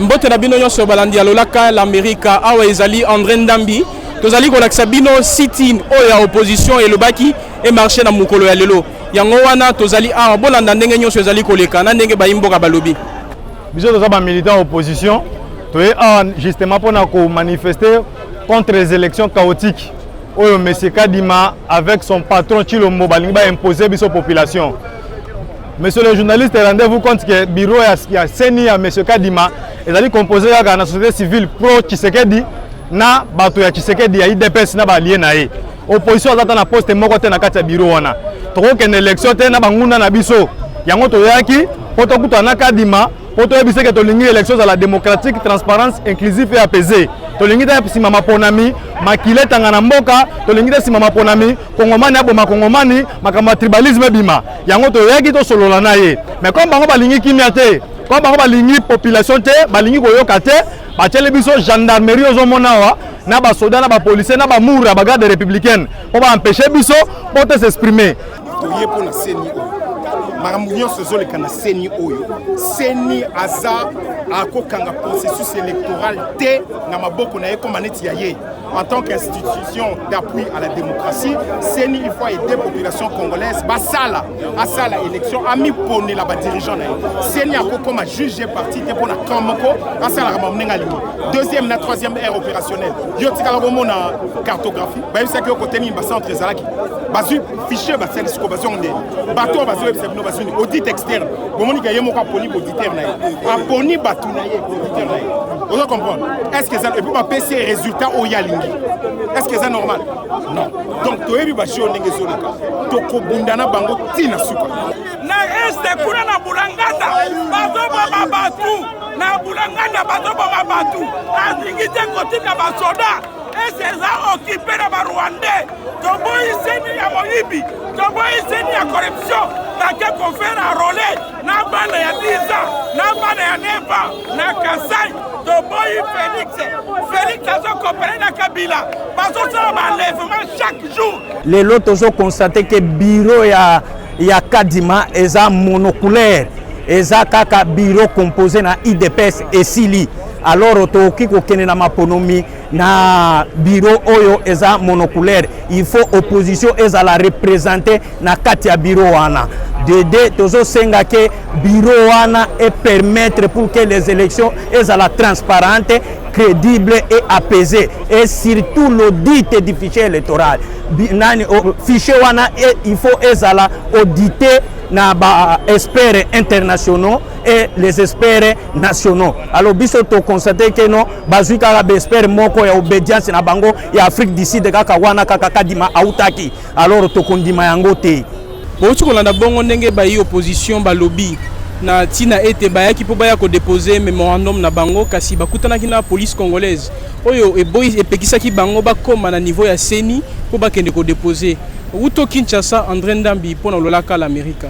Mbote na bino nyonso balandi alolaka l'Amérique awa ezali André Ndambi tozali kolakisa bino sit-in oya opposition elobaki e marché na mukolo ya lelo yango wana tozali awa bolanda ndenge nyonso ezali koleka na ndenge bayimboka balobi biso toza ba militant opposition toye awa justement pona ko manifester contre les élections chaotiques oyo monsieur Kadima avec son patron Chilombo balingi ba imposer biso population. Monsieur le journaliste, rendez-vous compte que le bureau a saigné à monsieur Kadima et a composé à la société civile pro Tshisekedi na bato ya Tshisekedi ya IDPS na ba lié na ye. Opposition azata na poste moko te na kati ya bureau wana. Toko ke na élection te na banguna na biso. Yango to yaki poto kuta na Kadima poto yebise ke to lingi élection za la démocratique, transparence, inclusive et apaisée. To lingi ta sima maponami, makile tangana mboka, to lingi ta sima maponami, kongomani abo makongomani, makama tribalisme bima. Yango to yaki to solola na ye. Mais comme bango ba lingi kimia te, comme bango ba lingi population te, ba lingi koyoka te, ba tele biso gendarmerie ozomona wa, na ba soda na ba policier na ba moura ba garde républicaine, pour ba empêcher biso pour te s'exprimer. Toye pour la CENI. Maramounion se zole kana CENI oyo. CENI aza akokanga processus électoral te na maboko na eko maneti ya ye. En tant qu'institution d'appui à la démocratie, CENI il faut aider la population congolaise basala asala élection ami pone la ba dirigeant na. CENI akokoma juger parti te pour na kamoko asala ramamenga lingi. Deuxième na troisième ère opérationnelle. Yo tikala bomo na cartographie. Ba yisa ke côté ni ba centre ezalaki. Bazu fichier ba sel siko bazo nde. Bato bazo ebsebno bazo ni audit externe. Bomoni ka yemo ka poni auditeur na ye. A poni batu na ye auditeur na ye. Vous comprenez? Est-ce que ça et puis ba PC résultat au yalingi. Est-ce que c'est normal? Non. Donc to yebi ba jio ndenge zoleka. To ko bundana bango tina suka. Na este kuna na bulanganda. Bazo ba batu. Na bulanganda bazo ba batu. Na zingite côté na ba soda. Et c'est ça occupé na ba Rwandais. Tobo iseni ya moyibi. Tobo iseni ya corruption. Na ke ko faire un relais. Na bana ya 10 ans. Na bana ya Neva. Na Kasai. Toboyi Félix a coopéré na Kabila. Parce que ça va enlèvement chaque jour. Les lots ont constaté que le bureau ya Kadima est monoculaire. Eza kaka bureau composé na IDPS et Sili. Alors toki ko kene na maponomi na bureau oyo eza monoculaire. Il faut opposition eza la représenter na kati ya bureau wana. Dede tozo senga ke bureau wana et permettre pour que les élections eza la transparente, crédible et apaisée et surtout l'audit du fichier électoral. Fichier wana il faut eza la auditer na ba experts internationaux et les experts nationaux. Alors biso to constater que non bazuka ba experts moko ya obédience na bango ya Afrique du Sud kaka wana kaka Kadima autaki. Alors to kondima yango te. Botu kolanda bongo ndenge bayi opposition ba lobby na tina ete bayaki po baya ko déposer mémorandum na bango kasi bakutanaki na police congolaise. Oyo eboyi epekisaki bango bakoma na niveau ya CENI po bakende ko déposer. Uto Kinshasa André Ndambi pona lolaka l'Amérique.